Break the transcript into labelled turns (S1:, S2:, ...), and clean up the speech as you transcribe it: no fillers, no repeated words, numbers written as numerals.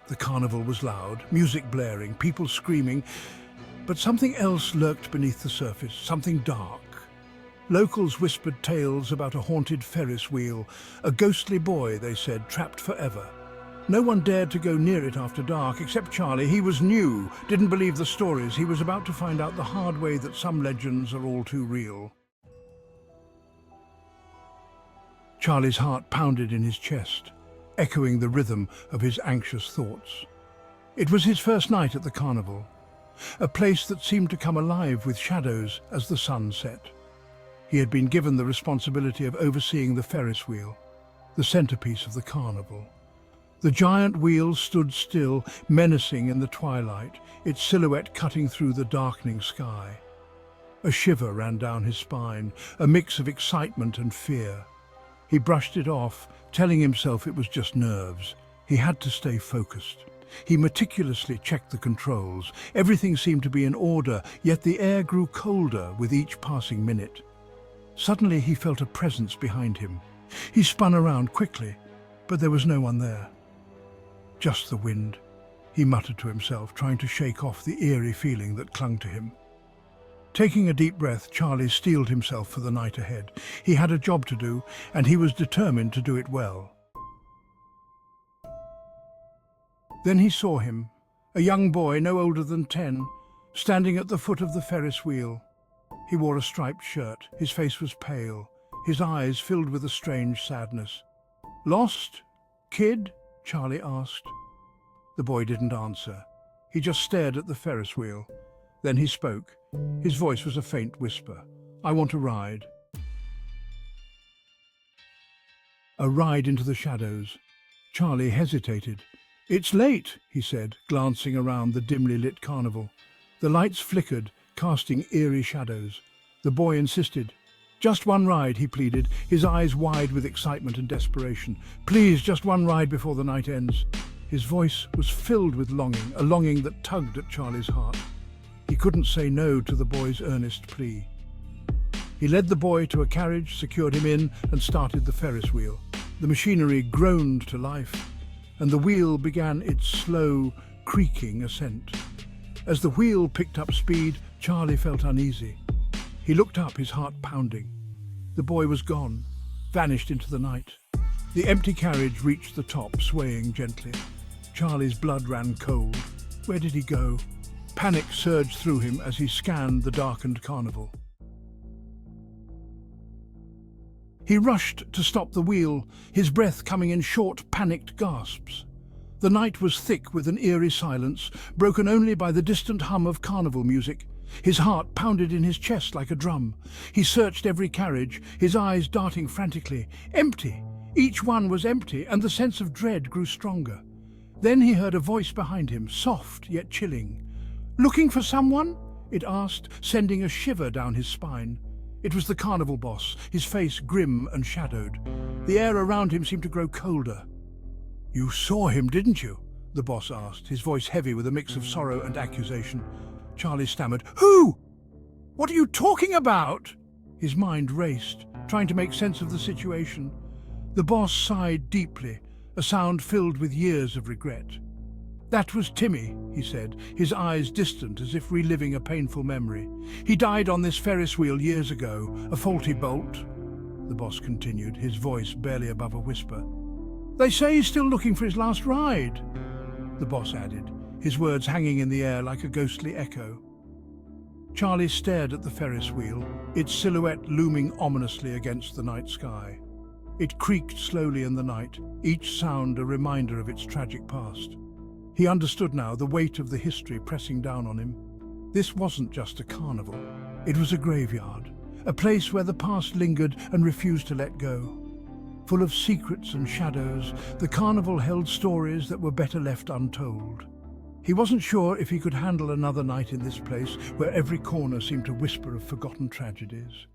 S1: The carnival was loud, music blaring, people screaming, but something else lurked beneath the surface, something dark. Locals whispered tales about a haunted Ferris wheel, a ghostly boy, they said, trapped forever. No one dared to go near it after dark, except Charlie. He was new, didn't believe the stories. He was about to find out the hard way that some legends are all too real. Charlie's heart pounded in his chest, echoing the rhythm of his anxious thoughts. It was his first night at the carnival, a place that seemed to come alive with shadows as the sun set. He had been given the responsibility of overseeing the Ferris wheel, the centerpiece of the carnival. The giant wheel stood still, menacing in the twilight, its silhouette cutting through the darkening sky. A shiver ran down his spine, a mix of excitement and fear. He brushed it off, telling himself it was just nerves. He had to stay focused. He meticulously checked the controls. Everything seemed to be in order, yet the air grew colder with each passing minute. Suddenly he felt a presence behind him. He spun around quickly, but there was no one there. Just the wind, he muttered to himself, trying to shake off the eerie feeling that clung to him. Taking a deep breath, Charlie steeled himself for the night ahead. He had a job to do, and he was determined to do it well. Then he saw him, a young boy no older than 10, standing at the foot of the Ferris wheel. He wore a striped shirt. His face was pale, his eyes filled with a strange sadness. "Lost, kid?" Charlie asked. The boy didn't answer. He just stared at the Ferris wheel. Then he spoke. His voice was a faint whisper. "I want a ride." A ride into the shadows. Charlie hesitated. "It's late," he said, glancing around the dimly lit carnival. The lights flickered, casting eerie shadows. The boy insisted. "Just one ride," he pleaded, his eyes wide with excitement and desperation. "Please, just one ride before the night ends." His voice was filled with longing, a longing that tugged at Charlie's heart. He couldn't say no to the boy's earnest plea. He led the boy to a carriage, secured him in, and started the Ferris wheel. The machinery groaned to life, and the wheel began its slow, creaking ascent. As the wheel picked up speed, Charlie felt uneasy. He looked up, his heart pounding. The boy was gone, vanished into the night. The empty carriage reached the top, swaying gently. Charlie's blood ran cold. Where did he go? Panic surged through him as he scanned the darkened carnival. He rushed to stop the wheel, his breath coming in short, panicked gasps. The night was thick with an eerie silence, broken only by the distant hum of carnival music. His heart pounded in his chest like a drum. He searched every carriage, his eyes darting frantically. Empty! Each one was empty, and the sense of dread grew stronger. Then he heard a voice behind him, soft yet chilling. "Looking for someone?" it asked, sending a shiver down his spine. It was the carnival boss, his face grim and shadowed. The air around him seemed to grow colder. "You saw him, didn't you?" the boss asked, his voice heavy with a mix of sorrow and accusation. Charlie stammered, "Who? What are you talking about?" His mind raced, trying to make sense of the situation. The boss sighed deeply, a sound filled with years of regret. "That was Timmy," he said, his eyes distant as if reliving a painful memory. "He died on this Ferris wheel years ago, a faulty bolt," the boss continued, his voice barely above a whisper. "They say he's still looking for his last ride," the boss added, his words hanging in the air like a ghostly echo. Charlie stared at the Ferris wheel, its silhouette looming ominously against the night sky. It creaked slowly in the night, each sound a reminder of its tragic past. He understood now the weight of the history pressing down on him. This wasn't just a carnival. It was a graveyard, a place where the past lingered and refused to let go. Full of secrets and shadows, the carnival held stories that were better left untold. He wasn't sure if he could handle another night in this place where every corner seemed to whisper of forgotten tragedies.